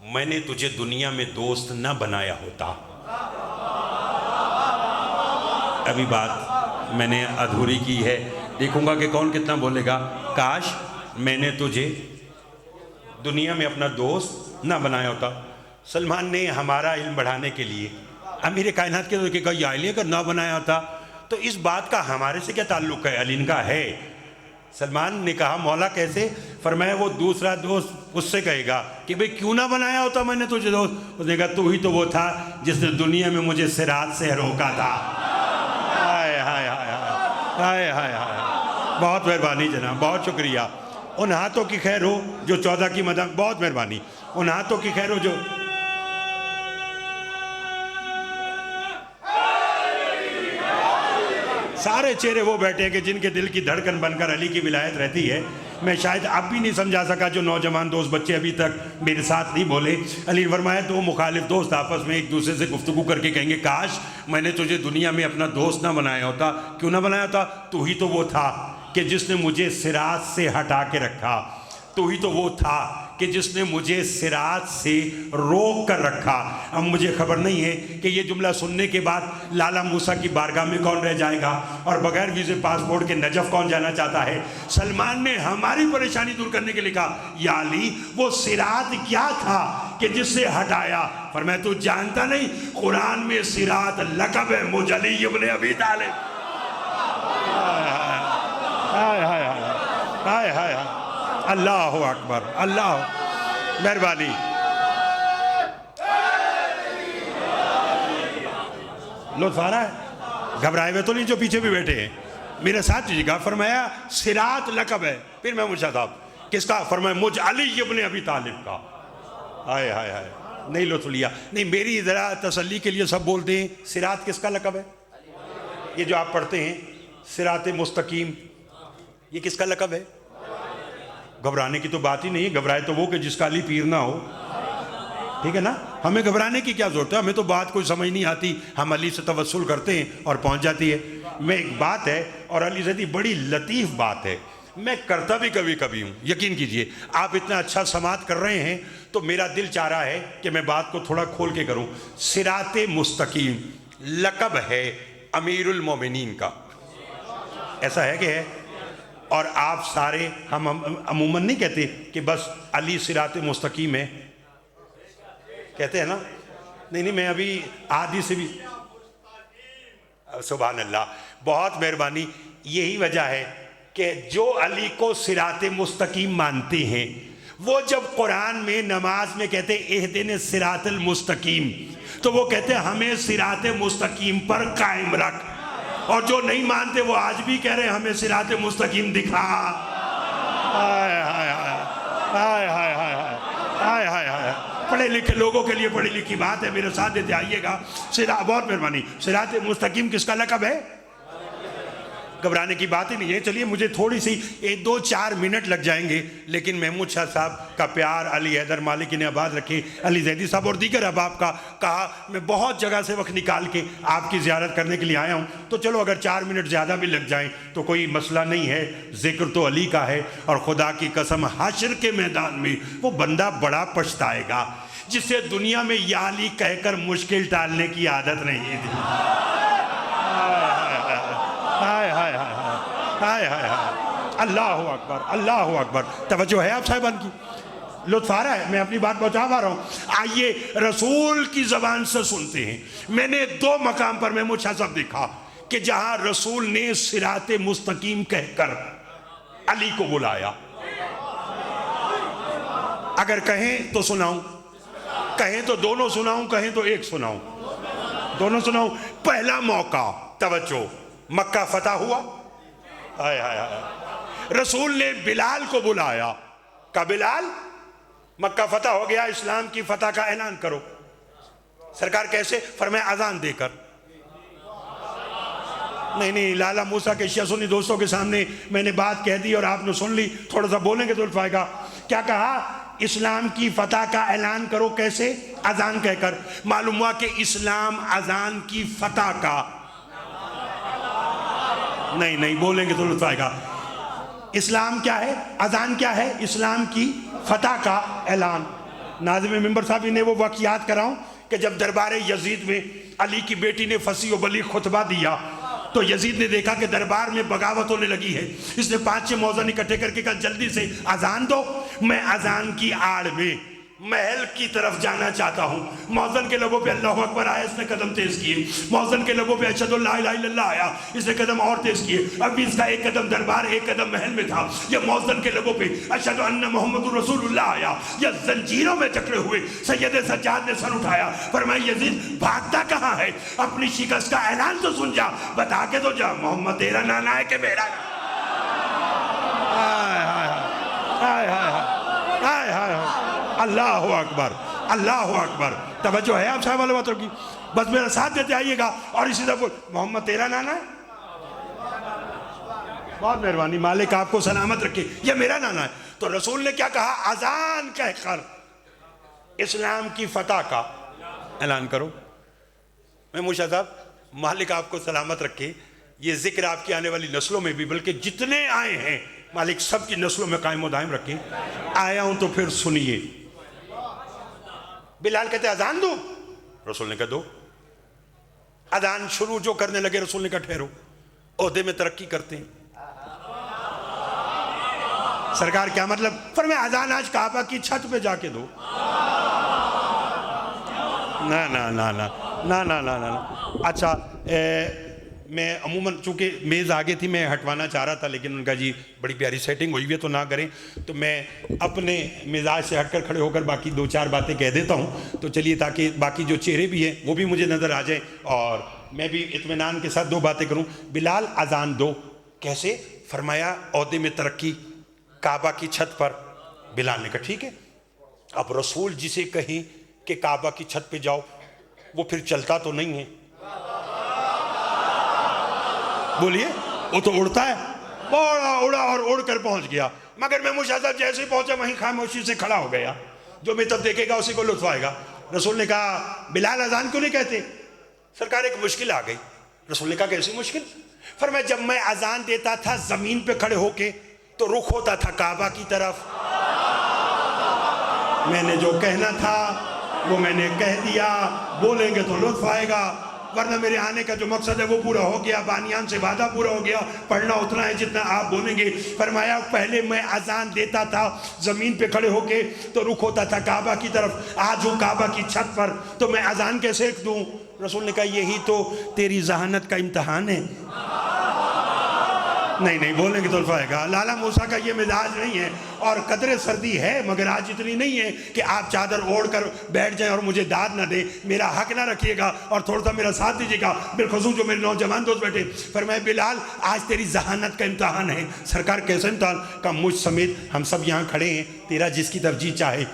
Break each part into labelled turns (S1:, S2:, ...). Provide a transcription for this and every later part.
S1: میں نے تجھے دنیا میں دوست نہ بنایا ہوتا. ابھی بات میں نے ادھوری کی ہے، دیکھوں گا کہ کون کتنا بولے گا. کاش میں نے تجھے دنیا میں اپنا دوست نہ بنایا ہوتا. سلمان نے ہمارا علم بڑھانے کے لیے امیر کائنات کے کہ کہا یا علی اگر نہ بنایا ہوتا تو اس بات کا ہمارے سے کیا تعلق ہے؟ علی کا ہے. سلمان نے کہا مولا کیسے؟ فرمایا وہ دوسرا دوست اس سے کہے گا کہ بھئی کیوں نہ بنایا ہوتا میں نے تجھے دوست. اس نے کہا تو ہی تو وہ تھا جس نے دنیا میں مجھے صراط سے روکا تھا. ہائے ہائے ہائے ہائے ہائے ہائے. بہت مہربانی جناب، بہت شکریہ. ان ہاتھوں کی خیر ہو جو 14 کی مدد، بہت مہربانی. ان ہاتھوں کی خیر ہو جو سارے چہرے وہ بیٹھے ہیں کہ جن کے دل کی دھڑکن بن کر علی کی ولایت رہتی ہے. میں شاید اب بھی نہیں سمجھا سکا جو نوجوان دوست بچے ابھی تک میرے ساتھ نہیں بولے. علی فرمایا دو مخالف دوست آپس میں ایک دوسرے سے گفتگو کر کے کہیں گے کاش میں نے تجھے دنیا میں اپنا دوست نہ بنایا ہوتا. کیوں نہ بنایا ہوتا؟ تو ہی تو وہ تھا کہ جس نے مجھے صراط سے ہٹا کے رکھا. تو ہی تو وہ تھا کہ جس نے مجھے صراط سے روک کر رکھا. اب مجھے خبر نہیں ہے کہ یہ جملہ سننے کے بعد لالا موسیٰ کی بارگاہ میں کون رہ جائے گا اور بغیر ویزے پاسپورٹ کے نجف کون جانا چاہتا ہے. سلمان نے ہماری پریشانی دور کرنے کے لیے کہا یا علی وہ صراط کیا تھا کہ جس سے ہٹایا؟ فرمایا تو جانتا نہیں قرآن میں صراط لقب ہے مجھ علی ابن ابی طالب. ہائے ہائے ہائے ہائے ہائے. اللہ اکبر. اللہ مہربانی. لطف آ رہا ہے؟ گھبرائے ہوئے تو نہیں جو پیچھے بھی بیٹھے ہیں؟ میرے ساتھ جی گا. فرمایا صراط لقب ہے. پھر میں پوچھا تھا کس کا؟ فرمایا مجھ علی ابن ابی طالب کا. ہائے ہائے ہائے. نہیں لطف لیا. نہیں میری ذرا تسلی کے لیے سب بولتے ہیں صراط کس کا لقب ہے؟ یہ جو آپ پڑھتے ہیں صراط مستقیم، یہ کس کا لقب ہے؟ گھبرانے کی تو بات ہی نہیں ہے. گھبرائے تو وہ کہ جس کا علی پیر نہ ہو. ٹھیک ہے نا؟ ہمیں گھبرانے کی کیا ضرورت ہے؟ ہمیں تو بات کوئی سمجھ نہیں آتی، ہم علی سے توسل کرتے ہیں اور پہنچ جاتی ہے. میں ایک بات ہے اور علی زیدی بڑی لطیف بات ہے، میں کرتا بھی کبھی کبھی ہوں. یقین کیجئے آپ اتنا اچھا سماعت کر رہے ہیں تو میرا دل چاہ رہا ہے کہ میں بات کو تھوڑا کھول کے کروں. صراط مستقیم لقب ہے امیر المومنین کا. ایسا ہے کہ ہے؟ اور آپ سارے ہم عموماً نہیں کہتے کہ بس علی صراط مستقیم ہے، کہتے ہیں نا؟ نہیں میں ابھی آدھی سے بھی. سبحان اللہ. بہت مہربانی. یہی وجہ ہے کہ جو علی کو صراط مستقیم مانتے ہیں وہ جب قرآن میں نماز میں کہتے اہدنا الصراط المستقیم تو وہ کہتے ہمیں صراط مستقیم پر قائم رکھ. اور جو نہیں مانتے وہ آج بھی کہہ رہے ہیں ہمیں صراط مستقیم دکھا. ہائے ہائے ہائے ہائے ہائے ہائے ہائے ہائے. پڑھے لکھے لوگوں کے لیے پڑھی لکھی بات ہے، میرے ساتھ دیتے آئیے گا. بہت مہربانی. صراط مستقیم کس کا لقب ہے؟ گھبرانے کی بات ہی نہیں ہے. چلیے مجھے تھوڑی سی 2-4 منٹ لگ جائیں گے لیکن محمود شاہ صاحب کا پیار علی حیدر مالکی نے آباد رکھے، علی زیدی صاحب اور دیگر احباب کا کہا میں بہت جگہ سے وقت نکال کے آپ کی زیارت کرنے کے لیے آیا ہوں تو چلو اگر 4 منٹ زیادہ بھی لگ جائیں تو کوئی مسئلہ نہیں ہے. ذکر تو علی کا ہے اور خدا کی قسم حشر کے میدان میں وہ بندہ بڑا پچھتائے گا جسے دنیا میں یا علی کہہ کر مشکل ٹالنے کی عادت نہیں تھی. ہائے ہائے ہائے ہائے ہائے. اللہ اکبر اللہ اکبر. توجہ ہے آپ صاحبان کی؟ لطف آ رہا ہے؟ میں اپنی بات پہنچا پا رہا ہوں. آئیے رسول کی زبان سے سنتے ہیں. میں نے 2 مقام پر محمود شاہ صاحب دیکھا کہ جہاں رسول نے صراط مستقیم کہہ کر علی کو بلایا. اگر کہیں تو سناؤں، کہیں تو دونوں سناؤں، کہیں تو ایک سناؤں. دونوں سناؤں. پہلا موقع توجہ مکہ فتح ہوا. آئے آئے آئے. رسول نے بلال کو بلایا. کہا بلال مکہ فتح ہو گیا، اسلام کی فتح کا اعلان کرو. سرکار کیسے؟ فرمایا اذان دے کر. نہیں لالا موسیٰ کے شیعہ سنی دوستوں کے سامنے میں نے بات کہہ دی اور آپ نے سن لی، تھوڑا سا بولیں گے تو لطف آئے گا. کیا کہا؟ اسلام کی فتح کا اعلان کرو. کیسے؟ اذان کہہ کر. معلوم ہوا کہ اسلام اذان کی فتح کا نہیں بولیں گے تو لطف آئے گا. اسلام کیا ہے؟ اذان کیا ہے؟ اسلام کی فتح کا اعلان.
S2: ناظم ممبر صاحب انہیں وہ واقع یاد کراؤں کہ جب دربار یزید میں علی کی بیٹی نے فصیح و بلیغ خطبہ دیا تو یزید نے دیکھا کہ دربار میں بغاوت ہونے لگی ہے. اس نے 5-6 موذن اکٹھے کر کے کہا جلدی سے اذان دو، میں اذان کی آڑ میں محل کی طرف جانا چاہتا ہوں. موذن کے لبوں پہ اللہ اکبر آیا، اس نے قدم تیز کیے. موذن کے لبوں پہ اشہد لا الہ الا اللہ آیا، اس نے قدم اور تیز کیے. اب بھی اس کا ایک قدم دربار ایک قدم محل میں تھا. یہ موذن کے لبوں پہ اشہد ان محمد رسول اللہ آیا. یہ زنجیروں میں جکڑے ہوئے سید سجاد نے سر اٹھایا، فرمایا یزید بھاگتا کہاں ہے؟ اپنی شکست کا اعلان تو سن جا، بتا کے تو جا محمد تیرا نانا ہے کہ میرا نانا. اللہ اکبر، اللہ اکبر. توجہ ہے آپ صاحب والے باتوں کی؟ بس میرا ساتھ دیتے آئیے گا اور اسی طرح محمد تیرا نانا ہے. بہت مہربانی، مالک آپ کو سلامت رکھے. یہ میرا نانا ہے. تو رسول نے کیا کہا؟ اذان کہہ کر اسلام کی فتح کا اعلان کرو. میں موشا صاحب، مالک آپ کو سلامت رکھے. یہ ذکر آپ کی آنے والی نسلوں میں بھی، بلکہ جتنے آئے ہیں مالک سب کی نسلوں میں قائم و دائم رکھے. آیا ہوں تو پھر سنیے. بلال کہتے اذان دو، رسول نے کہا دو. اذان شروع جو کرنے لگے رسول نے کہا ٹھہرو، عہدے میں ترقی کرتے ہیں. سرکار کیا مطلب؟ فرمایا اذان آج کعبہ کی چھت پہ جا کے دو. نا نا نا نا نا نا نا نا. اچھا، میں عموماً چونکہ میز آگے تھی میں ہٹوانا چاہ رہا تھا، لیکن ان کا جی بڑی پیاری سیٹنگ ہوئی ہوئی ہے تو نہ کریں. تو میں اپنے مزاج سے ہٹ کر کھڑے ہو کر باقی 2-4 باتیں کہہ دیتا ہوں. تو چلیے تاکہ باقی جو چہرے بھی ہیں وہ بھی مجھے نظر آ جائیں اور میں بھی اطمینان کے ساتھ 2 باتیں کروں. بلال اذان دو. کیسے؟ فرمایا عہدے میں ترقی، کعبہ کی چھت پر. بلال نے کہا ٹھیک ہے. اب رسول جسے کہیں کہ کعبہ کی چھت پہ جاؤ، وہ پھر چلتا تو نہیں ہے. بولیے، وہ تو اڑتا ہے. اڑا اور اڑ کر پہنچ گیا. مگر میں موشا صاحب جیسے پہنچا وہیں خاموشی سے کھڑا ہو گیا. جو میں تب دیکھے گا اسی کو لطف آئے گا. رسول نے کہا بلال اذان کیوں نہیں کہتے؟ سرکار ایک مشکل آ گئی. رسول نے کہا کیسی مشکل؟ فرمایا جب میں اذان دیتا تھا زمین پہ کھڑے ہو کے تو رخ ہوتا تھا کعبہ کی طرف. میں نے جو کہنا تھا وہ میں نے کہہ دیا. بولیں گے تو لطف آئے گا، ورنہ میرے آنے کا جو مقصد ہے وہ پورا ہو گیا. بانیان سے وعدہ پورا ہو گیا. پڑھنا اتنا ہے جتنا آپ بولیں گے. فرمایا پہلے میں اذان دیتا تھا زمین پہ کھڑے ہو کے تو رخ ہوتا تھا کعبہ کی طرف. آج ہوں کعبہ کی چھت پر تو میں اذان کیسے دوں؟ رسول نے کہا یہی تو تیری ذہانت کا امتحان ہے. نہیں بولیں گے تو الفا آئے گا. لالا موسیٰ کا یہ مزاج نہیں ہے اور قدر سردی ہے مگر آج اتنی نہیں ہے کہ آپ چادر اوڑھ کر بیٹھ جائیں اور مجھے داد نہ دیں. میرا حق نہ رکھیے گا اور تھوڑا سا میرا ساتھ دیجیے گا. بالخصوص جو میرے نوجوان دوست بیٹھے. فرمایا بلال آج تیری ذہانت کا امتحان ہے. سرکار کیسا امتحان؟ کہ مجھ سمیت ہم سب یہاں کھڑے ہیں، تیرا جس کی ترجیح چاہے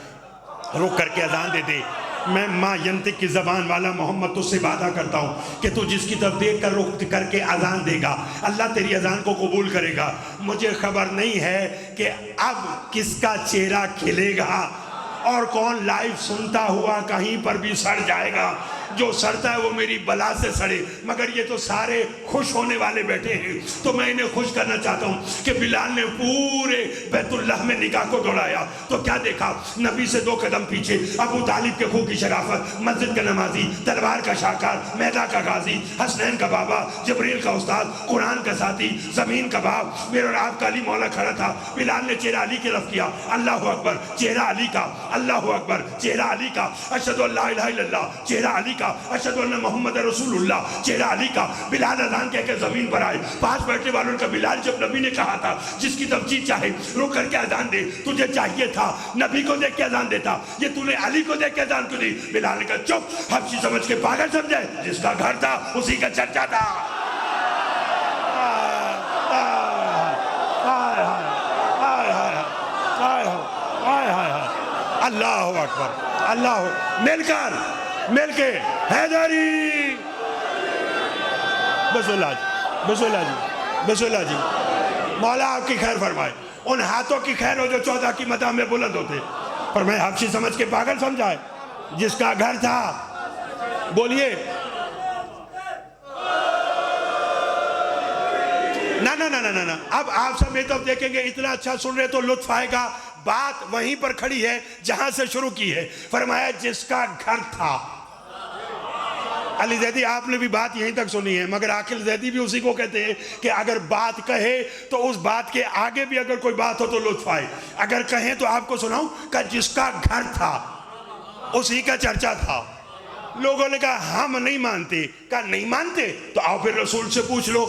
S2: رک کر کے اذان دے دے. میں ما ینطق کی زبان والا محمد تجھ سے وعدہ کرتا ہوں کہ تو جس کی طرف دیکھ کر رخ کر کے اذان دے گا اللہ تیری اذان کو قبول کرے گا. مجھے خبر نہیں ہے کہ اب کس کا چہرہ کھلے گا اور کون لائیو سنتا ہوا کہیں پر بھی سڑ جائے گا. جو سڑتا ہے وہ میری بلا سے سڑے. مگر یہ تو سارے خوش ہونے والے بیٹھے ہیں تو میں انہیں خوش کرنا چاہتا ہوں کہ بلال نے پورے بیت اللہ میں نگاہ کو دوڑایا تو کیا دیکھا؟ نبی سے 2 قدم پیچھے ابو طالب کے خون کی شرافت، مسجد کا نمازی، تلوار کا شاہکار، میدان کا غازی، حسنین کا بابا، جبریل کا استاد، قرآن کا ساتھی، زمین کا باپ، میرے اور آپ کا علی مولا کھڑا تھا. بلال نے چہرہ علی کی طرف کیا. اللہ اکبر، چہرہ علی کا. اللہ اکبر، چہرہ علی کا. اشہد ان لا الہ الا اللہ، چہرہ علی کا. اشہد ان محمد رسول اللہ، چہرہ علی کا. بلال اذان کہہ کے زمین پر آئے. پاس بیٹھنے والوں کا بلال جب نبی نے کہا تھا جس کی ترجیح چاہے رک کر کے اذان دے، تجھے چاہیے تھا نبی کو دیکھ کے اذان دیتا. یہ تو نے علی کو دیکھ کے اذان کیوں دی؟ بلال نے کہا چپ، حبشی سمجھ کے پاگل سمجھے؟ جس کا گھر تھا اسی کا چرچا تھا. اللہ اکبر، اللہ. مل کے حیدری. بسم اللہ جی، بسم اللہ جی، بسم اللہ جی. مولا آپ کی خیر فرمائے. ان ہاتھوں کی خیر ہو جو 14 کی مدح میں بلند ہوتے. پر میں حبشی سمجھ کے پاگل سمجھائے جس کا گھر تھا. بولیے نا. اب آپ سب میں تو دیکھیں گے اتنا اچھا سن رہے تو لطف آئے گا. بات وہیں پر کھڑی ہے جہاں سے شروع کی ہے. فرمایا جس کا گھر تھا. علی زیدی آپ نے بھی بات یہیں تک سنی ہے، مگر عاقل زیدی بھی اسی کو کہتے ہیں کہ اگر بات کہے تو اس بات کے آگے بھی اگر کوئی بات ہو تو لطف آئے. اگر کہیں تو آپ کو سناؤں کہ جس کا گھر تھا اسی کا چرچا تھا. لوگوں نے کہا ہم نہیں مانتے. کہا نہیں مانتے تو آؤ پھر رسول سے پوچھ لو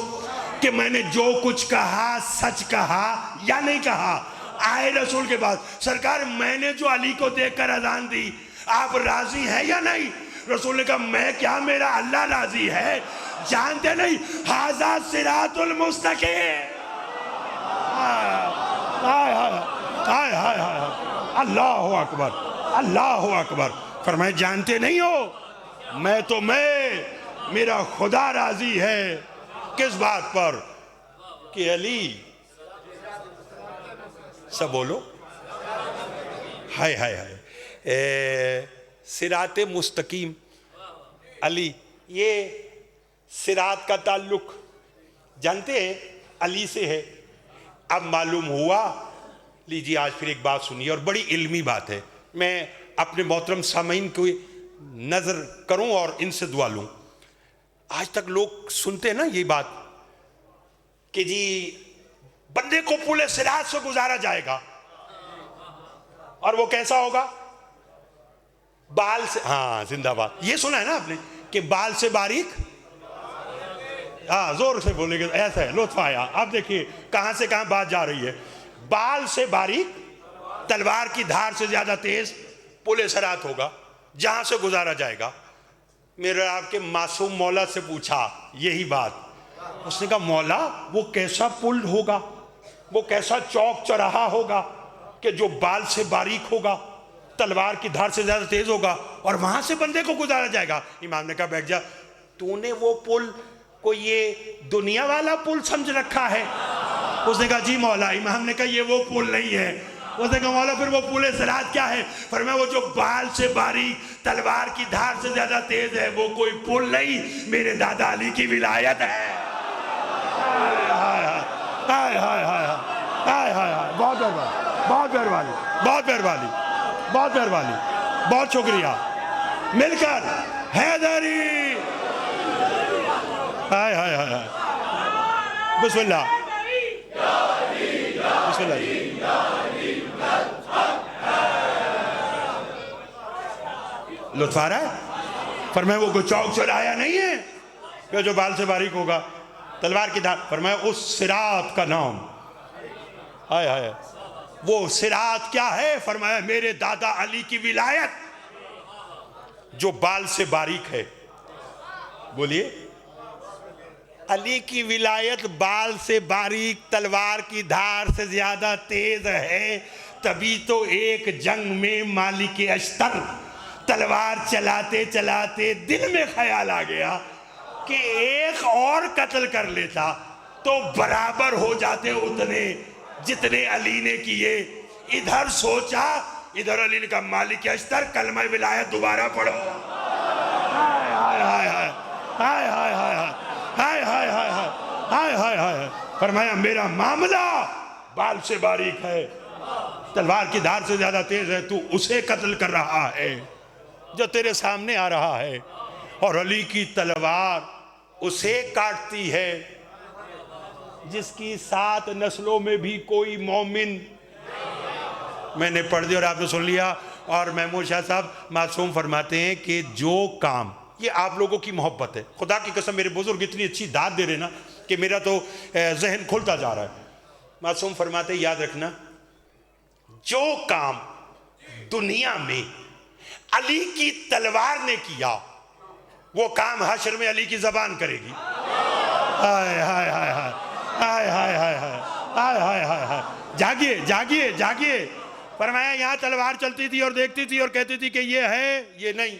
S2: کہ میں نے جو کچھ کہا سچ کہا یا نہیں کہا. آئے رسول کے بعد، سرکار میں نے جو علی کو دیکھ کر اذان دی آپ راضی ہیں یا نہیں؟ رسول نے کہا میں کیا، میرا اللہ راضی ہے. جانتے نہیں ھذا صراط المستقیم. اللہ اکبر، اللہ اکبر. فرمائے جانتے نہیں ہو میں میرا خدا راضی ہے. کس بات پر؟ کہ علی سب بولو ہائے ہائے ہائے صراط مستقیم. علی، یہ صراط کا تعلق جانتے ہیں علی سے ہے. اب معلوم ہوا، لیجیے آج پھر ایک بات سنیے اور بڑی علمی بات ہے. میں اپنے محترم سامعین کو نظر کروں اور ان سے دعا لوں. آج تک لوگ سنتے ہیں نا یہ بات کہ جی بندے کو پل صراط سے گزارا جائے گا اور وہ کیسا ہوگا؟ بال سے، ہاں زندہ باد. یہ سنا ہے نا آپ نے کہ بال سے باریک، ہاں زور سے بولے گے ایسا ہے. لطف آیا. آپ دیکھیے کہاں سے کہاں بات جا رہی ہے. بال سے باریک، تلوار کی دھار سے زیادہ تیز پل صراط ہوگا جہاں سے گزارا جائے گا. میرے آپ کے معصوم مولا سے پوچھا یہی بات. اس نے کہا مولا وہ کیسا پل ہوگا، وہ کیسا چوک چوراہا ہوگا کہ جو بال سے باریک ہوگا، تلوار کی دھار سے زیادہ تیز ہوگا اور وہاں سے بندے کو گزارا جائے گا. امام نے کہا بیٹھ جا، تو نے وہ پل کو یہ دنیا والا پل سمجھ رکھا ہے؟ اس نے کہا جی مولا. امام نے کہا یہ وہ پل نہیں ہے. اس نے کہا مولا پھر وہ پل صراط کیا ہے؟ فرمایا وہ جو بال سے باریک تلوار کی دھار سے زیادہ تیز ہے وہ کوئی پل نہیں، میرے دادا علی کی ولایت ہے. بہت مہربانی، بہت مہربانی، بہت مہربانی، بہت مہربانی، بہت شکریہ. مل کر حیدری. ہائے ہائے ہائے. بسم اللہ، بسم اللہ. لطف آ رہا ہے؟ فرمایا وہ کوئی چوک چورایا نہیں ہے کہ جو بال سے باریک ہوگا، تلوار کی دھار. فرمایا اس صراط کا نام، ہائے ہائے، وہ صراط کیا ہے؟ فرمایا میرے دادا علی کی ولایت جو بال سے باریک ہے. بولیے علی کی ولایت بال سے باریک تلوار کی دھار سے زیادہ تیز ہے. تبھی تو ایک جنگ میں مالک اشتر تلوار چلاتے چلاتے دل میں خیال آ گیا کہ ایک اور قتل کر لیتا تو برابر ہو جاتے اتنے جتنے علی نے کیے. ادھر سوچا، ادھر علی نے کہا مالک اشتر کلمہ ولایت دوبارہ پڑھو. ہائے ہائے ہائے ہائے ہائے ہائے ہائے ہائے ہائے ہائے ہائے ہائے. فرمایا میرا معاملہ بال سے باریک ہے، تلوار کی دھار سے زیادہ تیز ہے. تو اسے قتل کر رہا ہے جو تیرے سامنے آ رہا ہے، اور علی کی تلوار اسے کاٹتی ہے جس کی 7 نسلوں میں بھی کوئی مومن. میں نے پڑھ دیا اور آپ نے سن لیا. اور محمود شاہ صاحب معصوم فرماتے ہیں کہ جو کام، یہ آپ لوگوں کی محبت ہے، خدا کی قسم میرے بزرگ اتنی اچھی داد دے رہے نا کہ میرا تو ذہن کھلتا جا رہا ہے. معصوم فرماتے ہیں یاد رکھنا، جو کام دنیا میں علی کی تلوار نے کیا وہ کام حشر میں علی کی زبان کرے گی. ہائے ہائے ہائے ہائے ہائے ہائے ہائے ہائے ہائے ہائے. جاگیے جاگیے جاگیے. فرمایا یہاں تلوار چلتی تھی اور دیکھتی تھی اور کہتی تھی کہ یہ ہے یہ نہیں.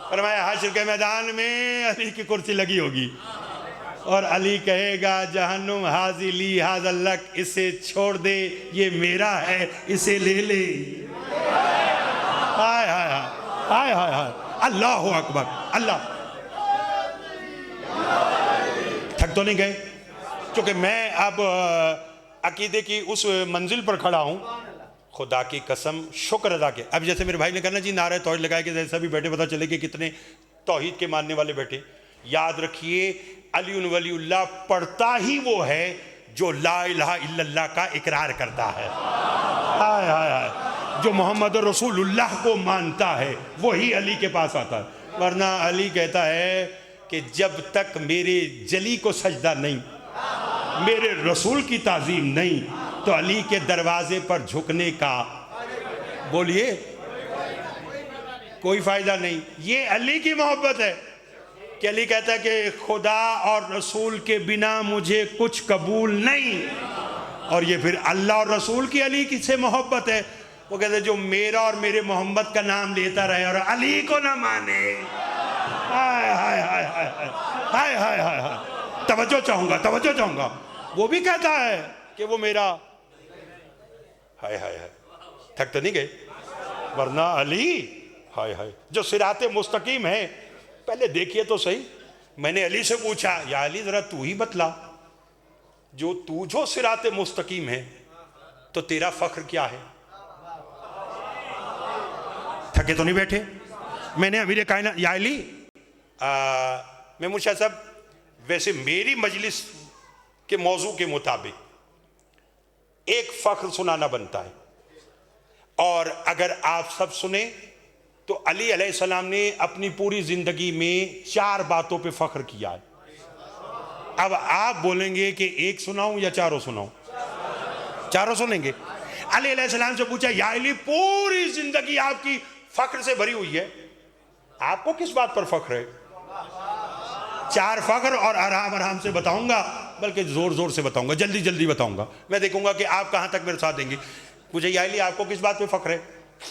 S2: فرمایا حشر کے میدان میں علی کی کرسی لگی ہوگی اور علی کہے گا جہنم حاضی لی حاض لک، اسے چھوڑ دے یہ میرا ہے اسے لے لے. ہائے ہائے ہائے ہائے ہائے. اللہ اکبر. اللہ. تھک تو نہیں گئے؟ چونکہ میں اب عقیدے کی اس منزل پر کھڑا ہوں
S1: خدا کی قسم شکر ادا کے. اب جیسے میرے بھائی نے کہا نا جی نعرہ توحید لگائے کہ جیسا بھی بیٹھے پتہ چلے کہ کتنے توحید کے ماننے والے بیٹھے. یاد رکھیے علی ولی اللہ پڑھتا ہی وہ ہے جو لا الہ الا اللہ کا اقرار کرتا ہے. ہائے ہائے ہائے. جو محمد رسول اللہ کو مانتا ہے وہی علی کے پاس آتا ہے. ورنہ علی کہتا ہے کہ جب تک میرے جلی کو سجدہ نہیں، میرے رسول کی تعظیم نہیں، تو علی کے دروازے پر جھکنے کا بولیے کوئی فائدہ نہیں. یہ علی کی محبت ہے کہ علی کہتا ہے کہ خدا اور رسول کے بنا مجھے کچھ قبول نہیں. اور یہ پھر اللہ اور رسول کی علی کی سے محبت ہے. وہ کہتے ہیں جو میرا اور میرے محمد کا نام لیتا رہے اور علی کو نہ مانے. ہائے ہائے ہائے ہائے ہائے ہائے ہائے ہائے. توجہ چاہوں گا. وہ بھی کہتا ہے کہ وہ میرا. ہائے ہائے ہائے. تھک تو نہیں گئے؟ ورنہ علی ہائے ہائے جو صراط مستقیم ہے. پہلے دیکھیے تو صحیح. میں نے علی سے پوچھا یا علی ذرا تو ہی بتلا، جو صراط مستقیم ہے تو تیرا فخر کیا ہے؟ تھکے تو نہیں بیٹھے؟ میں نے امیر کائنات یا علی محمود شاہ صاحب ویسے میری مجلس کے موضوع کے مطابق ایک فخر سنانا بنتا ہے، اور اگر آپ سب سنیں تو علی علیہ السلام نے اپنی پوری زندگی میں 4 باتوں پہ فخر کیا ہے. اب آپ بولیں گے کہ ایک سناؤں یا چاروں سناؤں؟ چاروں سنیں گے. علی علیہ السلام سے پوچھا یا علی پوری زندگی آپ کی فخر سے بھری ہوئی ہے، آپ کو کس بات پر فخر ہے؟ 4 فخر، اور آرام سے بتاؤں گا، بلکہ زور سے بتاؤں گا، جلدی بتاؤں گا. میں دیکھوں گا کہ آپ کہاں تک میرے ساتھ دیں گے. مجھے یا علی آپ کو کس بات پہ فخر ہے؟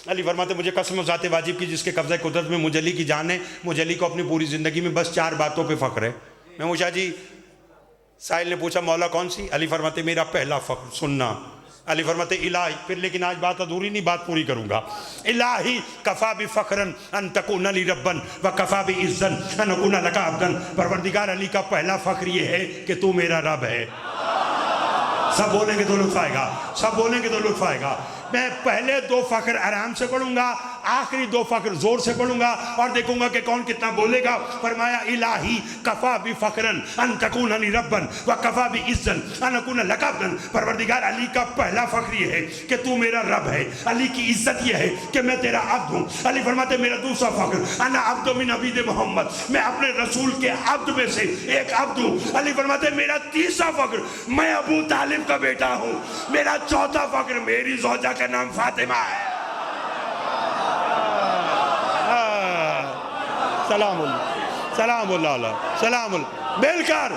S1: علی فرماتے مجھے قسم ذات واجب کی جس کے قبضہ قدرت میں مجھ علی کی جان ہے، مجھ علی کو اپنی پوری زندگی میں بس 4 باتوں پہ فخر ہے. میں پوچھا جی سائل نے پوچھا مولا کون سی؟ علی فرماتے میرا پہلا فخر سننا. علی فرماتے الہی، پھر لیکن آج بات ادھوری نہیں، بات پوری کروں گا. الہی کفا بفخرن ان تکون لی ربن وکفا بعزن ان اکون لک عبدن. پروردگار علی کا پہلا فخر یہ ہے کہ تو میرا رب ہے. سب بولیں گے تو لطف آئے گا. میں پہلے 2 فخر آرام سے پڑھوں گا، آخری 2 فخر زور سے پڑھوں گا، اور دیکھوں گا کہ کون کتنا بولے گا. فرمایا الہی کفا بفخرن ان تکون لی ربن وکفا بعزن ان اکون لک عبدن. پروردگار علی کا پہلا فخر یہ ہے کہ تو میرا رب ہے. علی کی عزت یہ ہے کہ میں تیرا عبد ہوں. علی فرماتے میرا دوسرا فخر انا عبد من عبید محمد، میں اپنے رسول کے عبد میں سے ایک عبد ہوں. علی فرماتے میرا تیسرا فخر میں ابو طالب کا بیٹا ہوں. میرا چوتھا فخر میری زوجہ کا نام فاطمہ ہے. سلام اللہ مل کر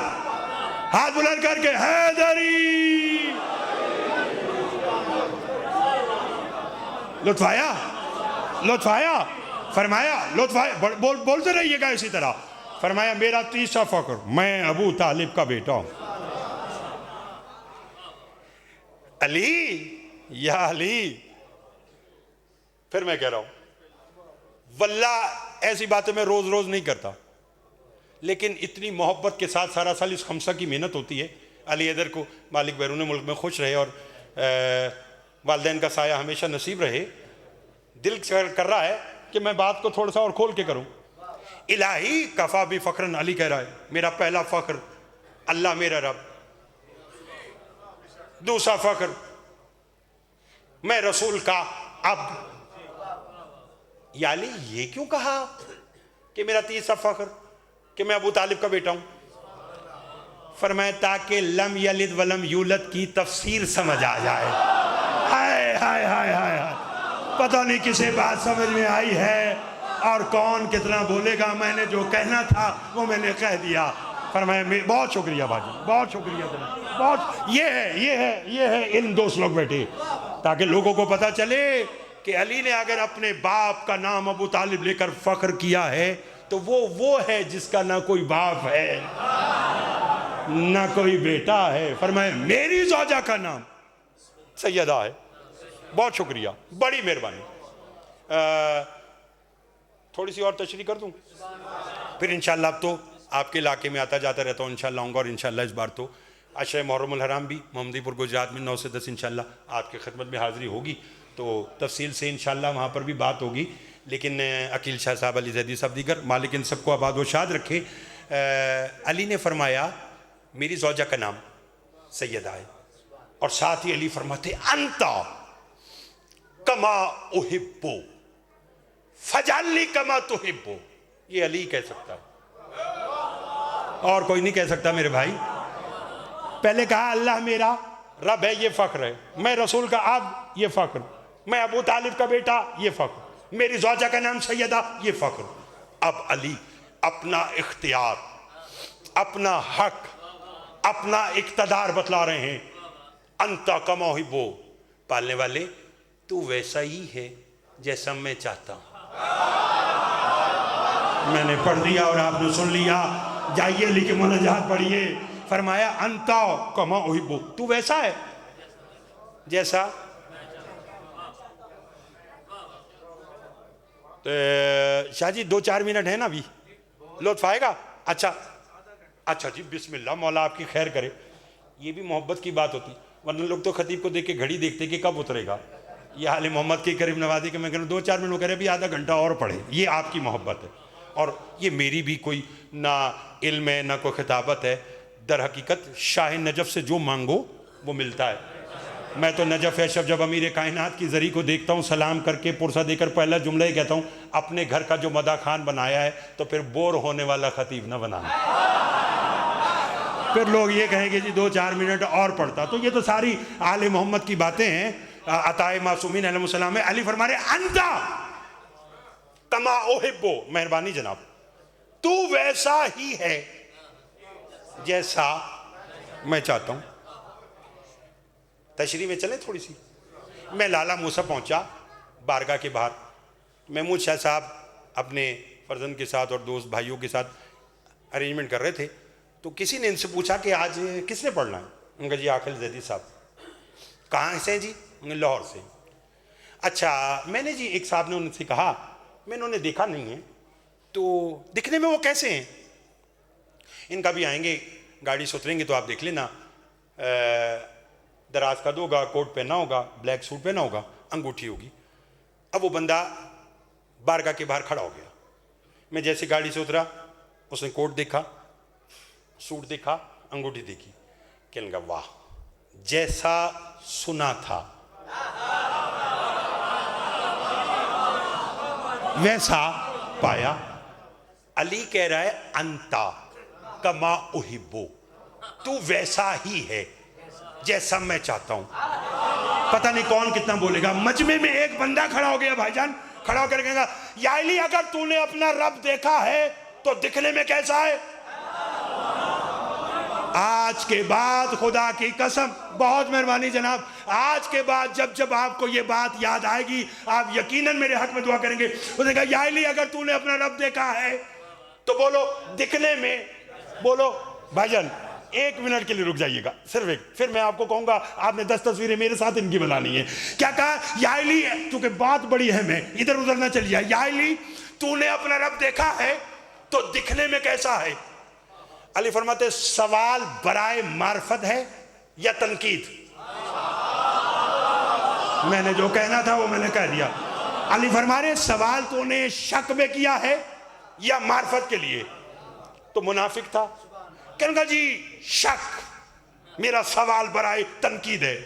S1: ہاتھ بلند کر کے حیدری. لطف آیا؟ فرمایا لطف آیا. بولتے رہیے گا اسی طرح. فرمایا میرا تیسرا فخر میں ابو طالب کا بیٹا ہوں. علی یا علی. پھر میں کہہ رہا ہوں واللہ ایسی باتیں میں روز نہیں کرتا، لیکن اتنی محبت کے ساتھ سارا سال اس خمسہ کی محنت ہوتی ہے. علی ادھر کو مالک بیرون ملک میں خوش رہے اور والدین کا سایہ ہمیشہ نصیب رہے. دل کر رہا ہے کہ میں بات کو تھوڑا سا اور کھول کے کروں. الہی کفا بفخرن، علی کہہ رہا ہے میرا پہلا فخر اللہ میرا رب. دوسرا فخر میں رسول کا عبد. یا علی یہ کیوں کہا کہ میرا تیسرا فخر کہ میں ابو طالب کا بیٹا ہوں؟ فرمایا تاکہ لم یلد ولم یولد کی تفسیر سمجھ آ جائے. ہائے ہائے ہائے ہائے ہائے. پتہ نہیں کسے بات سمجھ میں آئی ہے اور کون کتنا بولے گا. میں نے جو کہنا تھا وہ میں نے کہہ دیا. فرمایا بہت شکریہ بھاجی، بہت شکریہ. بہت یہ ہے علم. دوست لوگ بیٹھے تاکہ لوگوں کو پتہ چلے کہ علی نے اگر اپنے باپ کا نام ابو طالب لے کر فخر کیا ہے تو وہ ہے جس کا نہ کوئی باپ ہے نہ کوئی بیٹا ہے. فرمایا میری زوجہ کا نام سیدہ ہے. بہت شکریہ، بڑی مہربانی. تھوڑی سی اور تشریح کر دوں پھر انشاءاللہ. اب تو آپ کے علاقے میں آتا جاتا رہتا ہوں، انشاءاللہ آؤں گا. اور انشاءاللہ اس بار تو عشرہ محرم الحرام بھی محمدی پور گجرات میں 9 سے 10 انشاءاللہ آپ کی خدمت میں حاضری ہوگی. تو تفصیل سے انشاءاللہ وہاں پر بھی بات ہوگی، لیکن عقیل شاہ صاحب، علی زیدی صاحب، دیگر مالک ان سب کو آباد و شاد رکھے۔ علی نے فرمایا میری زوجہ کا نام سیدہ ہے، اور ساتھ ہی علی فرماتے انتا کما احبو فجعلنی کما تحبو، یہ علی کہہ سکتا ہے اور کوئی نہیں کہہ سکتا میرے بھائی۔
S2: پہلے کہا اللہ میرا
S1: رب ہے، یہ فخر ہے، میں رسول کا اب یہ فخر، میں ابو طالب کا بیٹا یہ فخر، میری زوجہ کا نام سیدہ یہ فخر۔ اب علی اپنا اختیار، اپنا حق، اپنا اقتدار بتلا رہے ہیں۔ انتا کما احبو، پالنے والے تو ویسا ہی ہے جیسا میں چاہتا ہوں۔
S2: میں نے پڑھ دیا اور آپ نے سن لیا، جائیے علی کی مناجات پڑھیے۔ فرمایا انتا کما احبو،
S1: تو ویسا ہے جیسا۔ شاہ جی 2-4 منٹ ہے نا، ابھی لطف آئے گا؟ اچھا جی، بسم اللہ، مولا آپ کی خیر کرے۔ یہ بھی محبت کی بات ہوتی، ورنہ لوگ تو خطیب کو دیکھ کے گھڑی دیکھتے کہ کب اترے گا۔ یہ حال محمد کی کریم نوازی کہ میں کہوں 2-4 منٹ وہ کہہ رہے بھی آدھا گھنٹہ اور پڑھے، یہ آپ کی محبت ہے، اور یہ میری بھی کوئی نہ علم ہے نہ کوئی خطابت ہے۔ در حقیقت شاہ نجف سے جو مانگو وہ ملتا ہے۔ میں تو نجف اشرف جب امیر کائنات کی زری کو دیکھتا ہوں، سلام کر کے پرسہ دے کر پہلا جملہ ہی کہتا ہوں، اپنے گھر کا جو مدح خان بنایا ہے تو پھر بور ہونے والا خطیب نہ بنانا۔
S2: پھر لوگ یہ کہیں گے جی 2-4 منٹ اور پڑھتا۔ تو یہ تو ساری آل محمد کی باتیں ہیں۔ عطائے معصومین علیہ السلام میں علی فرما رہے انتا
S1: کما احبو، مہربانی جناب، تو ویسا ہی ہے جیسا میں چاہتا ہوں۔ تشریح میں چلیں تھوڑی سی۔ میں لالا موسیٰ پہنچا بارگاہ کے باہر، محمود شاہ صاحب اپنے فرزند کے ساتھ اور دوست بھائیوں کے ساتھ ارینجمنٹ کر رہے تھے، تو کسی نے ان سے پوچھا کہ آج کس نے پڑھنا ہے؟ ان کا جی عاقل زیدی صاحب۔ کہاں سے ہیں جی؟ لاہور سے۔ اچھا، میں نے جی ایک صاحب نے ان سے کہا میں انہوں نے دیکھا نہیں ہے، تو دکھنے میں وہ کیسے ہیں؟ ان کا بھی آئیں گے، گاڑی سے اتریں گے تو آپ دیکھ لینا، دراز قد ہوگا، کوٹ پہنا ہوگا، بلیک سوٹ پہنا ہوگا، انگوٹھی ہوگی۔ اب وہ بندہ بارگاہ کے باہر کھڑا ہو گیا۔ میں جیسے گاڑی سے اترا، اس نے کوٹ دیکھا، سوٹ دیکھا، انگوٹھی دیکھی، کہنے لگا واہ، جیسا سنا تھا ویسا پایا۔ علی کہہ رہا ہے انتا کما احبو، تو ویسا ہی ہے جیسا میں چاہتا ہوں۔
S2: پتہ نہیں کون کتنا بولے گا۔ مجمع میں ایک بندہ کھڑا ہو گیا بھائی جان، کھڑا ہو کر کہے گا یا علی اگر تو نے اپنا رب دیکھا ہے تو دکھنے میں کیسا ہے؟ آج کے بعد خدا کی قسم، بہت مہربانی جناب، آج کے بعد جب آپ کو یہ بات یاد آئے گی آپ یقیناً میرے حق میں دعا کریں گے۔ اس نے کہا یا علی اگر تو نے اپنا رب دیکھا ہے تو بولو دکھنے میں، بولو۔ بھائی جان 1 منٹ کے لیے رک جائیے گا، صرف ایک، پھر میں آپ کو کہوں گا آپ نے 10 تصویریں میرے ساتھ ان کی بنانی ہے۔ کیا کہا؟ یا علی، چونکہ بات بڑی اہم ہے، ادھر ادھر نہ چل جائے، یا علی تو نے اپنا رب دیکھا ہے تو دکھنے میں کیسا ہے؟ علی فرماتے سوال برائے معرفت ہے یا تنقید؟ میں نے جو کہنا تھا وہ میں نے کہہ دیا۔ علی فرما رہے سوال تو نے شک میں کیا ہے یا معرفت کے لیے؟ تو منافق تھا، کہنے گا جی شک، میرا سوال برائے تنقید ہے۔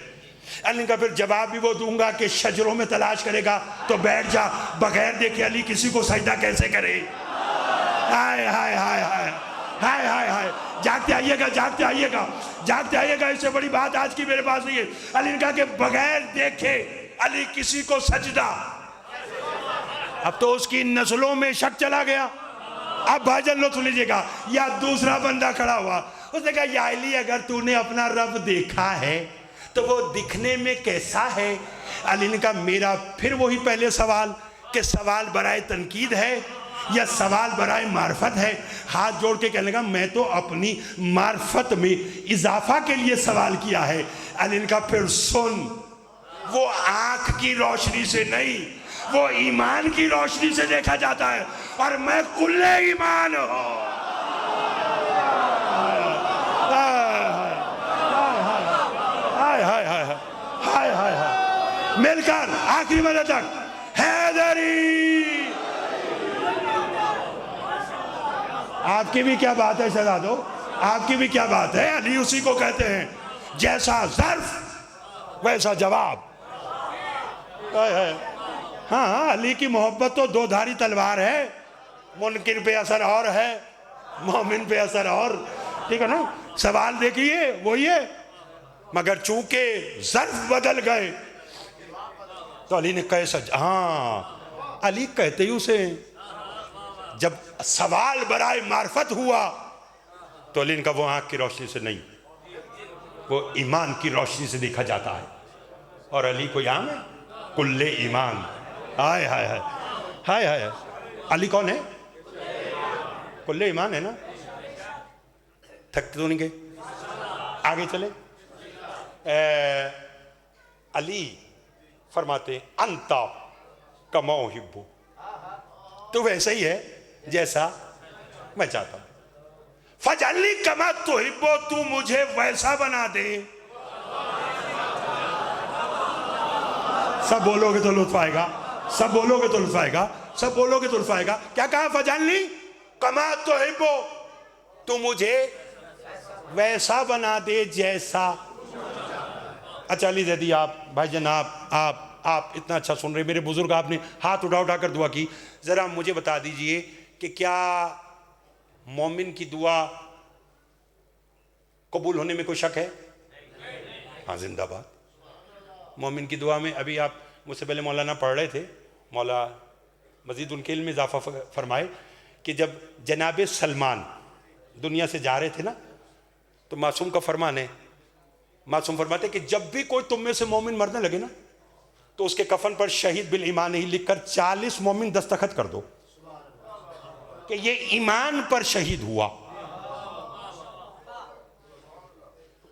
S2: علی کا پھر جواب بھی وہ دوں گا کہ شجروں میں تلاش کرے گا تو بیٹھ جا، بغیر دیکھے علی کسی کو سجدہ کیسے کرے؟ ہائے ہائے ہائے ہائے ہائے ہائے ہائے، جاگتے آئیے گا، جاگتے آئیے گا، جاگتے آئیے گا، اس سے بڑی بات آج کی میرے پاس نہیں ہے۔ علی نے کہا کہ بغیر دیکھے علی کسی کو سجدہ، اب تو اس کی نسلوں میں شک چلا گیا۔ اب بھائی جان لطف لیجیے گا، یا دوسرا بندہ کھڑا ہوا، اس نے کہا یا علی اگر تو نے اپنا رب دیکھا ہے تو وہ دکھنے میں کیسا ہے؟ علی نے کہا میرا پھر وہی پہلے سوال کہ سوال برائے تنقید ہے یا سوال برائے معرفت ہے؟ ہاتھ جوڑ کے کہنے لگا میں تو اپنی معرفت میں اضافہ کے لیے سوال کیا ہے۔ علی نے کہا پھر سن، وہ آنکھ کی روشنی سے نہیں، وہ ایمان کی روشنی سے دیکھا جاتا ہے، اور میں کل ایمان ہوں۔ مل کر آخری مرے تک حیدری. آپ کی بھی کیا بات ہے شہزادو, آپ کی بھی کیا بات ہے. علی اسی کو کہتے ہیں جیسا ظرف ویسا جواب. ہاں, علی کی محبت تو دو دھاری تلوار ہے, منکر پہ اثر اور ہے, مومن پہ اثر اور. ٹھیک ہے نا, سوال دیکھیے وہی ہے, مگر چونکہ ظرف بدل گئے تو علی نے کیسا. ہاں, علی کہتے ہی اسے جب سوال برائے معرفت ہوا تو علی نے کہا وہ آنکھ کی روشنی سے نہیں, وہ ایمان کی روشنی سے دیکھا جاتا ہے. اور علی کو یاد ہے کل ایمان. ہائے ہائے ہائے ہائے ہائے. علی کون ہے؟ کل ایمان ہے نا. تھکتے تو نہیں گئے, آگے چلے. علی فرماتے انتا کما احب, تو ویسا ہی ہے جیسا میں چاہتا ہوں. فجعلنی کما تحب, تو مجھے ویسا بنا دے. سب بولو گے تو لطف آئے گا, سب بولو گے تو لطف آئے گا, سب بولو گے تو لطف آئے گا. کیا کہا؟ فجعلنی کما تحب, تو مجھے ویسا بنا دے جیسا. اچھا علی زیدی, آپ بھائی جناب, آپ اتنا اچھا سن رہے, میرے بزرگ آپ نے ہاتھ اٹھا کر دعا کی. ذرا مجھے بتا دیجئے کہ کیا مومن کی دعا قبول ہونے میں کوئی شک ہے؟ ہاں, زندہ باد. مومن کی دعا میں ابھی آپ مجھ سے پہلے مولانا پڑھ رہے تھے, مولا مزید ان کے علم میں اضافہ فرمائے کہ جب جناب سلمان دنیا سے جا رہے تھے نا, تو معصوم کا فرمان ہے, معصوم فرماتے کہ جب بھی کوئی تم میں سے مومن مرنے لگے نا تو اس کے کفن پر شہید بالایمان ہی لکھ کر 40 مومن دستخط کر دو کہ یہ ایمان پر شہید ہوا.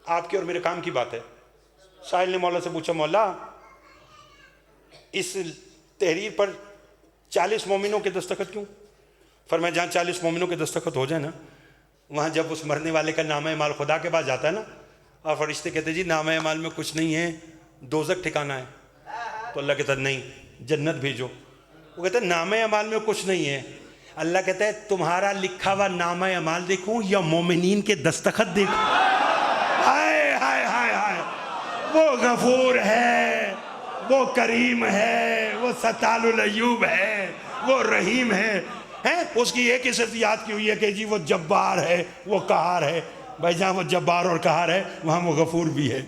S2: آپ کے اور میرے کام کی بات ہے. ساحل نے مولا سے پوچھا, مولا اس تحریر پر 40 مومنوں کے دستخط کیوں؟ فرمایا جہاں 40 مومنوں کے دستخط ہو جائے نا, وہاں جب اس مرنے والے کا نامہ اعمال خدا کے پاس جاتا ہے نا, اور فرشتے کہتے جی نامہ اعمال میں کچھ نہیں ہے, دوزخ ٹھکانہ ہے. تو اللہ کہتا نہیں, جنت بھیجو. وہ کہتا ہے نامہ اعمال میں کچھ نہیں ہے. اللہ کہتا ہے تمہارا لکھا ہوا نامہ اعمال دیکھوں یا مومنین کے دستخط دیکھوں؟ ہائے ہائے ہائے ہائے. وہ غفور ہے, وہ کریم ہے, وہ ستال العیوب ہے, وہ رحیم ہے. اس کی ایک ہی صرف یاد کی ہوئی ہے کہ جی وہ جبار ہے, وہ قہار ہے. بھائی جہاں وہ جبار اور قہار ہے وہاں وہ غفور بھی ہے,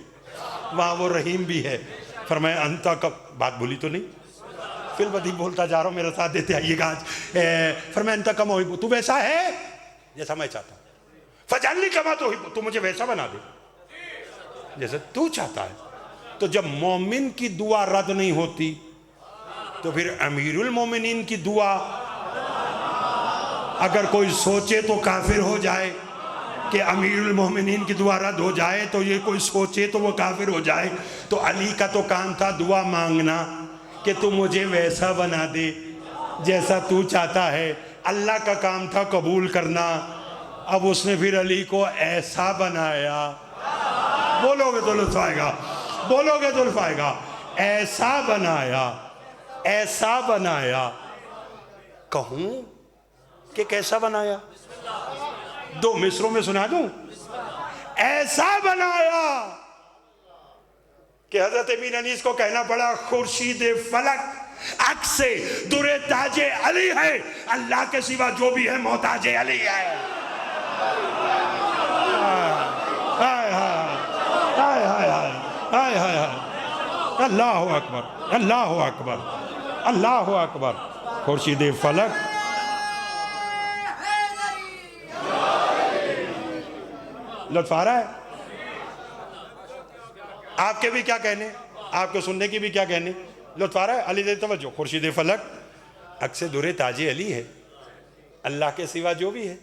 S2: وہاں وہ رحیم بھی ہے. فرمایا انتا کا بات بھولی تو نہیں, فی البدیہہ بولتا جا رہا ہوں, میرے ساتھ دیتے آئیے گا آج. فرمایا انتا کما احب, تو ویسا ہے جیسا میں چاہتا ہوں. فجعلنی کما تحب, تو مجھے ویسا بنا دے جیسے تو چاہتا ہے. تو جب مومن کی دعا رد نہیں ہوتی تو پھر امیر المومنین کی دعا اگر کوئی سوچے تو کافر ہو جائے کہ امیر المومنین کی دعا رد ہو جائے, تو یہ کوئی سوچے تو وہ کافر ہو جائے. تو علی کا تو کام تھا دعا مانگنا کہ تو مجھے ویسا بنا دے جیسا تو چاہتا ہے. اللہ کا کام تھا قبول کرنا. اب اس نے پھر علی کو ایسا بنایا. بولو گے تو لطف آئے گا, بولو گے تو لطف آئے گا. ایسا بنایا, ایسا بنایا. کہوں کہ کیسا بنایا؟ 2 مصروں میں سنا دوں. ایسا بنایا کہ حضرت امین انیس کو کہنا پڑا خورشید فلک عکس در تاج علی ہے, اللہ کے سوا جو بھی ہے محتاج علی ہے. ہائے ہائے ہائے ہائے ہائے. اللہ اکبر, اللہ اکبر, اللہ اکبر. خورشید فلک لطف آ رہا ہے. آپ کے بھی کیا کہنے, آپ کے سننے کی بھی کیا کہنے. لطف آ رہا ہے. علی دے توجہ, خورشید فلک عکس در تاج علی ہے, اللہ کے سوا جو بھی ہے.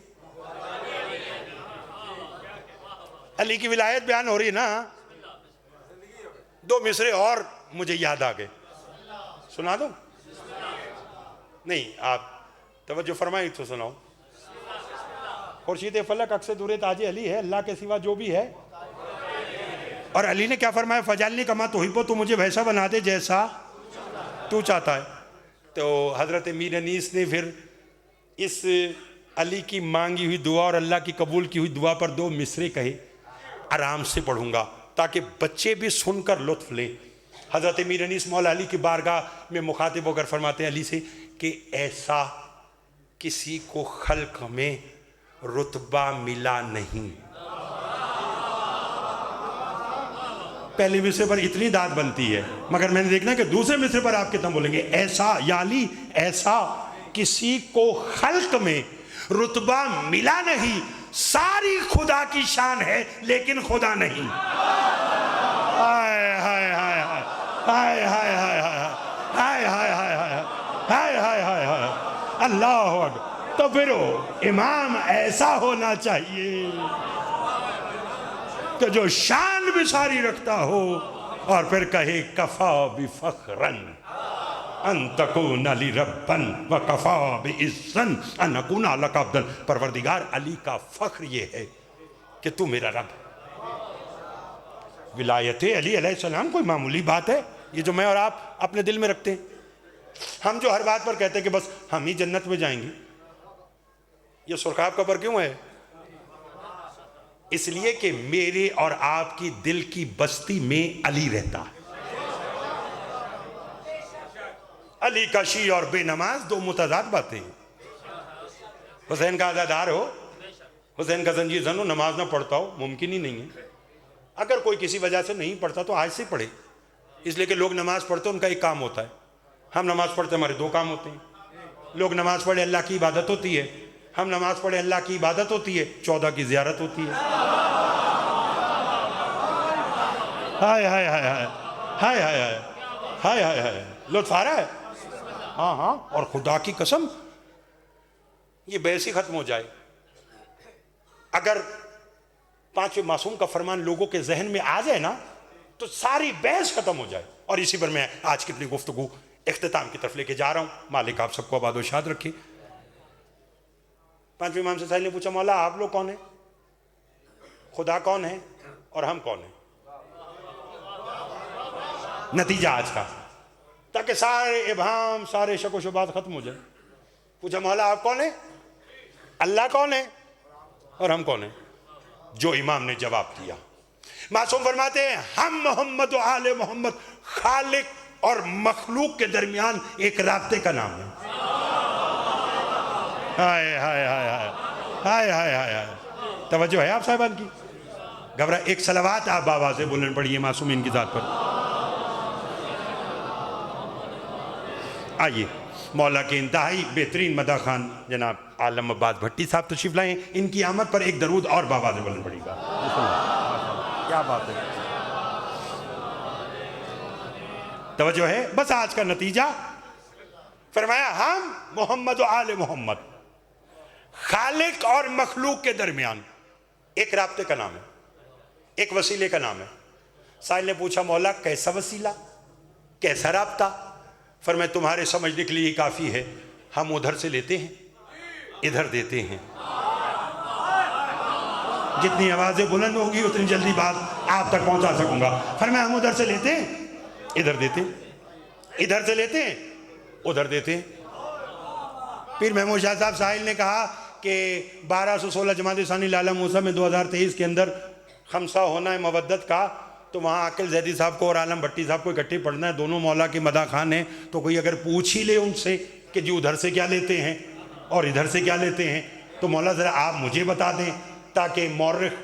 S2: علی کی ولایت بیان ہو رہی ہے نا. 2 مصرے اور مجھے یاد آ گئے, سنا دوں؟ نہیں, آپ توجہ فرمائیں تو سناؤ. خورشید فلک عکس در تاج علی ہے, اللہ کے سوا جو بھی ہے. اور علی نے کیا فرمایا؟ فجعلنی کما تحب، تو مجھے ویسا بنا دے جیسا تو چاہتا ہے۔ تو حضرت میر انیس نے پھر اس علی کی مانگی ہوئی دعا اور اللہ کی قبول کی ہوئی دعا پر 2 مصرے کہے، آرام سے پڑھوں گا تاکہ بچے بھی سن کر لطف لیں۔ حضرت میر انیس مولا علی کی بارگاہ میں مخاطب ہو کر فرماتے ہیں علی سے کہ ایسا کسی کو خلق میں رتبہ ملا نہیں۔ پہلے مصرے پر اتنی داد بنتی ہے، مگر میں نے دیکھنا کہ دوسرے مصرے پر آپ کتنا بولیں گے، ایسا یا علی ایسا کسی کو خلق میں رتبہ ملا نہیں، ساری خدا کی شان ہے لیکن خدا نہیں۔ ہائے ہائے ہائے ہائے ہائے ہائے ہائے ہائے ہائے ہائے ہائے ہائے ہائے اللہ اکبر۔ تو پھر امام ایسا ہونا چاہیے کہ جو شان بھی ساری رکھتا ہو اور پھر کہے کفا بفخرن ان تکون علی ربن وکفا بعزن ان اکون لک عبدن۔ پروردگار علی کا فخر یہ ہے کہ تو میرا رب۔ ولایت علی علیہ السلام کوئی معمولی بات ہے؟ یہ جو میں اور آپ اپنے دل میں رکھتے ہیں، ہم جو ہر بات پر کہتے ہیں کہ بس ہم ہی جنت میں جائیں گے، یہ سرخاب قبر کیوں ہے؟ اس لیے کہ میرے اور آپ کی دل کی بستی میں علی رہتا ہے۔ علی کا شیعہ اور بے نماز 2 متضاد باتیں ہیں۔ حسین کا عزادار ہو، حسین کا زنجیر زن ہو، نماز نہ پڑھتا ہو، ممکن ہی نہیں ہے۔ اگر کوئی کسی وجہ سے نہیں پڑھتا تو آج سے پڑھے، اس لیے کہ لوگ نماز پڑھتے ان کا ایک کام ہوتا ہے، ہم نماز پڑھتے ہمارے 2 کام ہوتے ہیں۔ لوگ نماز پڑھے اللہ کی عبادت ہوتی ہے، ہم نماز پڑھے اللہ کی عبادت ہوتی ہے، 14 کی زیارت ہوتی ہے۔ ہائے ہائے ہائے ہائے ہائے ہائے ہائے ہائے ہائے، لطف آ رہا ہے؟ ہاں ہاں، اور خدا کی قسم یہ بحث ہی ختم ہو جائے اگر 5ویں معصوم کا فرمان لوگوں کے ذہن میں آ جائے نا، تو ساری بحث ختم ہو جائے۔ اور اسی پر میں آج کی اپنی گفتگو اختتام کی طرف لے کے جا رہا ہوں۔ مالک آپ سب کو آباد و شاد رکھے۔ 5ویں امام سے سائل نے پوچھا مولا آپ لوگ کون ہیں؟ خدا کون ہے اور ہم کون ہیں؟ نتیجہ آج کا، تاکہ سارے ابہام سارے شک و شبہات ختم ہو جائے۔ پوچھا مولا آپ کون ہیں؟ اللہ کون ہے اور ہم کون ہیں؟ جو امام نے جواب دیا، معصوم فرماتے ہیں ہم محمد و آل محمد خالق اور مخلوق کے درمیان ایک رابطے کا نام ہے۔ ہائے ہائے ہائے ہائے ہائے ہائے ہائے، توجہ ہے آپ صاحبان کی؟ گھبرا ایک صلوات آپ آواز سے بولنے پڑی ہے معصومین کی ذات پر۔ آئیے مولا کے انتہائی بہترین مداح خان جناب عالم عباد بھٹی صاحب تشریف لائیں، ان کی آمد پر ایک درود اور باواز سے بولنے پڑے گا۔ کیا بات ہے، توجہ ہے؟ بس آج کا نتیجہ فرمایا ہم محمد و آل محمد خالق اور مخلوق کے درمیان ایک رابطے کا نام ہے، ایک وسیلے کا نام ہے۔ سائل نے پوچھا مولا کیسا وسیلہ، کیسا رابطہ؟ فرمایا تمہارے سمجھنے کے لیے کافی ہے، ہم ادھر سے لیتے ہیں ادھر دیتے ہیں۔ جتنی آوازیں بلند ہوگی اتنی جلدی بات آپ تک پہنچا سکوں گا۔ فرمایا ہم ادھر سے لیتے ہیں ادھر دیتے ہیں، ادھر سے لیتے ہیں ادھر دیتے ہیں۔ پیر محمود شاہ صاحب ساحل نے کہا کہ 1216 جماعت ثانی لالہ موسیٰ میں 2023 کے اندر خمسہ ہونا ہے مودت کا، تو وہاں عاقل زیدی صاحب کو اور عالم بھٹی صاحب کو اکٹھے پڑھنا ہے، دونوں مولا کے مداح خان ہیں۔ تو کوئی اگر پوچھ ہی لے ان سے کہ جی ادھر سے کیا لیتے ہیں اور ادھر سے کیا لیتے ہیں، تو مولا ذرا آپ مجھے بتا دیں تاکہ مورخ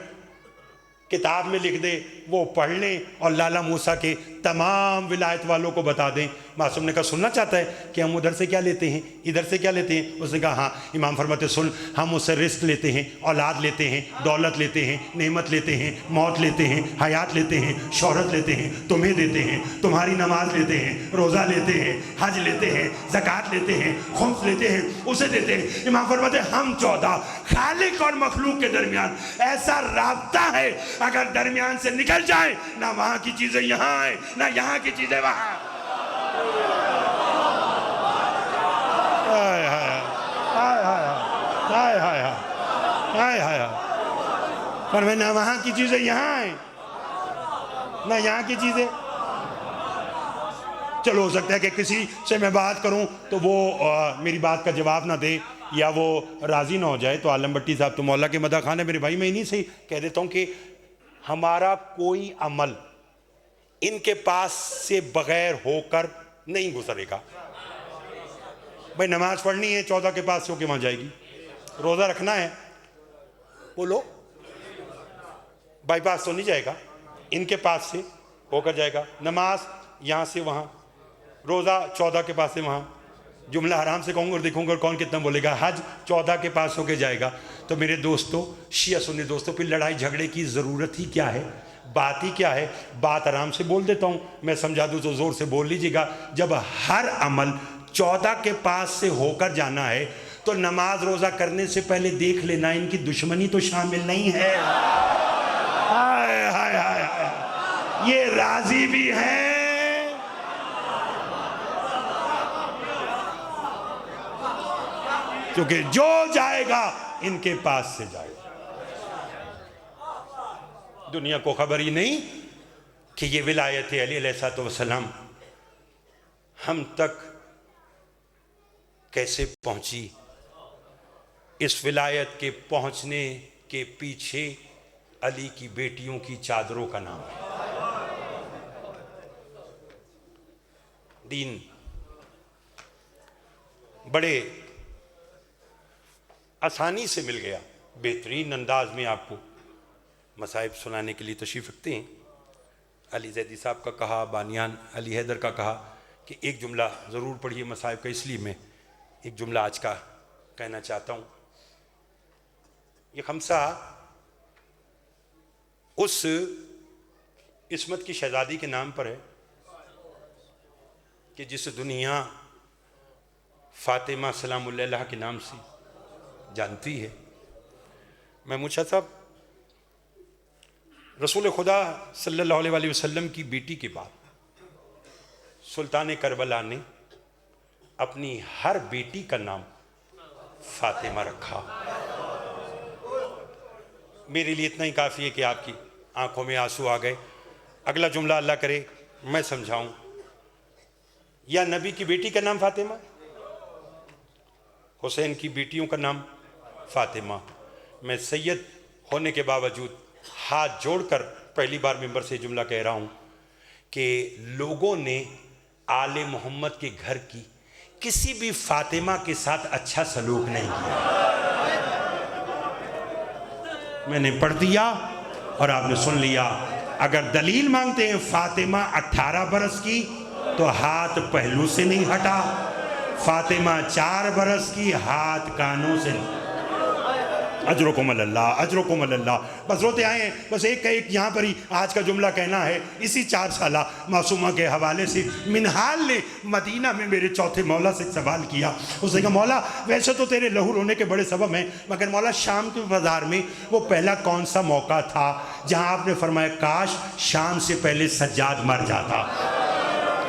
S2: کتاب میں لکھ دے، وہ پڑھ لیں اور لالہ موسیٰ کے تمام ولایت والوں کو بتا دیں۔ معصوم نے کہا سننا چاہتا ہے کہ ہم ادھر سے کیا لیتے ہیں ادھر سے کیا لیتے ہیں؟ اس نے کہا ہاں۔ امام فرماتے سن، ہم اس سے رزق لیتے ہیں، اولاد لیتے ہیں، دولت لیتے ہیں، نعمت لیتے ہیں، موت لیتے ہیں، حیات لیتے ہیں، شہرت لیتے ہیں، تمہیں دیتے ہیں، تمہاری نماز لیتے ہیں، روزہ لیتے ہیں، حج لیتے ہیں، زکوٰۃ لیتے ہیں، خمس لیتے ہیں، اسے دیتے ہیں۔ امام فرماتے ہم 14 خالق اور مخلوق کے درمیان ایسا رابطہ ہے، اگر درمیان سے نکل جائیں نہ وہاں کی چیزیں یہاں آئیں نہ یہاں کی چیزیں وہاں۔ ہائے ہائے ہائے ہائے ہائے ہائے ہائے، پر میں نہ وہاں کی چیزیں یہاں آئیں نہ یہاں کی چیزیں. چلو ہو سکتا ہے کہ کسی سے میں بات کروں تو وہ میری بات کا جواب نہ دے یا وہ راضی نہ ہو جائے. تو عالم بٹی صاحب تو مولا کے مدح خان ہے میرے بھائی. میں انہیں سے کہہ دیتا ہوں کہ ہمارا کوئی عمل ان کے پاس سے بغیر ہو کر نہیں گزرے گا. بھائی نماز پڑھنی ہے 14 کے پاس سے ہو کے وہاں جائے گی. روزہ رکھنا ہے بولو بائی پاس تو نہیں جائے گا, ان کے پاس سے ہو کر جائے گا. نماز یہاں سے وہاں, روزہ 14 کے پاس سے وہاں. جملہ حرام سے کہوں گا اور دیکھوں گا کون کتنا بولے گا. حج 14 کے پاس ہو کے جائے گا. تو میرے دوستو, شیعہ سنی دوستو, پھر لڑائی جھگڑے کی ضرورت ہی کیا ہے؟ بات ہی کیا ہے؟ بات آرام سے بول دیتا ہوں, میں سمجھا دوں تو زور سے بول لیجیے گا. جب ہر عمل 14 کے پاس سے ہو کر جانا ہے تو نماز روزہ کرنے سے پہلے دیکھ لینا ان کی دشمنی تو شامل نہیں ہے. ہائے ہائے ہائے ہائے, یہ راضی بھی ہیں کیونکہ جو جائے گا ان کے پاس سے جائے گا. دنیا کو خبر ہی نہیں کہ یہ ولایت علی علیہ السلام ہم تک کیسے پہنچی. اس ولایت کے پہنچنے کے پیچھے علی کی بیٹیوں کی چادروں کا نام ہے. دین بڑے آسانی سے مل گیا, بہترین انداز میں آپ کو مصائب سنانے کے لیے تشریف رکھتے ہیں. علی زیدی صاحب کا کہا, بانیان علی حیدر کا کہا کہ ایک جملہ ضرور پڑھیے مصائب کا, اس لیے میں ایک جملہ آج کا کہنا چاہتا ہوں. یہ خمسہ اس عصمت کی شہزادی کے نام پر ہے کہ جس دنیا فاطمہ سلام اللہ علیہا کے نام سے جانتی ہے. محمود شاہ صاحب, رسول خدا صلی اللہ علیہ وسلم کی بیٹی کے بعد سلطان کربلا نے اپنی ہر بیٹی کا نام فاطمہ رکھا. میرے لیے اتنا ہی کافی ہے کہ آپ کی آنکھوں میں آنسو آ گئے. اگلا جملہ اللہ کرے میں سمجھاؤں. یا نبی کی بیٹی کا نام فاطمہ, حسین کی بیٹیوں کا نام فاطمہ. میں سید ہونے کے باوجود ہاتھ جوڑ کر پہلی بار ممبر سے جملہ کہہ رہا ہوں کہ لوگوں نے آل محمد کے گھر کی کسی بھی فاطمہ کے ساتھ اچھا سلوک نہیں کیا. میں نے پڑھ دیا اور آپ نے سن لیا. اگر دلیل مانگتے ہیں فاطمہ 18 برس کی تو ہاتھ پہلو سے نہیں ہٹا, فاطمہ 4 برس کی ہاتھ کانوں سے نہیں. اجرکم اللہ, اجرکم اللہ. بس روتے آئے ہیں, بس ایک یہاں پر ہی آج کا جملہ کہنا ہے. اسی 4 سالہ معصومہ کے حوالے سے منہال نے مدینہ میں میرے چوتھے مولا سے سوال کیا. اس نے کہا مولا ویسے تو تیرے لہو رونے کے بڑے سبب ہیں, مگر مولا شام کے بازار میں وہ پہلا کون سا موقع تھا جہاں آپ نے فرمایا کاش شام سے پہلے سجاد مر جاتا.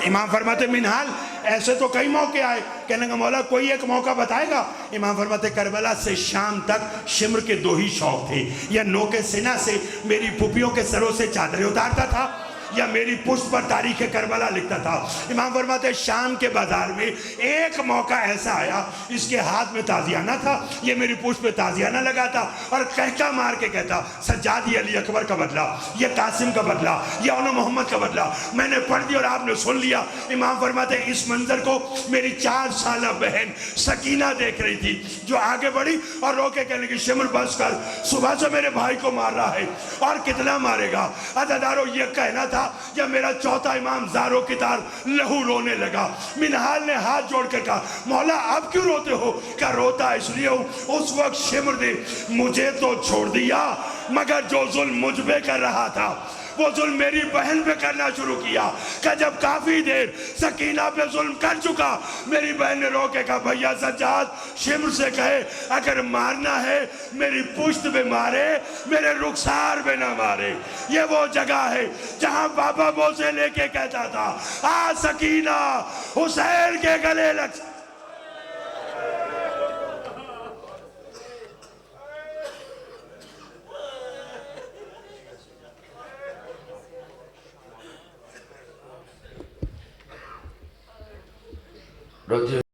S2: امام فرماتے منہال ایسے تو کئی موقع آئے. کہنے کا مولا کوئی ایک موقع بتائے گا. امام فرماتے کربلا سے شام تک شمر کے 2 ہی شوق تھے, یا نوک سینہ سے میری پھوپھیوں کے سروں سے چادریں اتارتا تھا, یا میری پشت پر تاریخ کربلا لکھتا تھا. امام فرماتے شام کے بازار میں ایک موقع ایسا آیا, اس کے ہاتھ میں تازیانہ تھا, یہ میری پشت پہ تازیانہ لگاتا اور کہتا مار کے کہتا سجاد یہ علی اکبر کا بدلہ, یہ قاسم کا بدلہ, یہ اولو محمد کا بدلہ. میں نے پڑھ دیا اور آپ نے سن لیا. امام فرماتے اس منظر کو میری 4 سالہ بہن سکینہ دیکھ رہی تھی, جو آگے بڑھی اور رو کے کہنے کی شمر بس کر, صبح سے میرے بھائی کو مار رہا ہے اور کتنا مارے گا. عزادارو یہ کہنا تھا یا میرا چوتھا امام زارو کی تار لہو رونے لگا. منہال نے ہاتھ جوڑ کر کہا مولا اب کیوں روتے ہو؟ کہا روتا اس لیے ہوں اس وقت شمر نے مجھے تو چھوڑ دیا, مگر جو ظلم مجھ پہ کر رہا تھا وہ ظلم میری بہن پہ کرنا شروع کیا. کہ جب کافی دیر سکینہ پہ ظلم کر چکا, میری بہن نے رو کے کہا بھیا سجاد شمر سے کہے اگر مارنا ہے میری پشت پہ مارے, میرے رخسار پہ نہ مارے. یہ وہ جگہ ہے جہاں بابا بوسے لے کے کہتا تھا آ سکینہ حسین کے گلے لگ.
S3: توجہ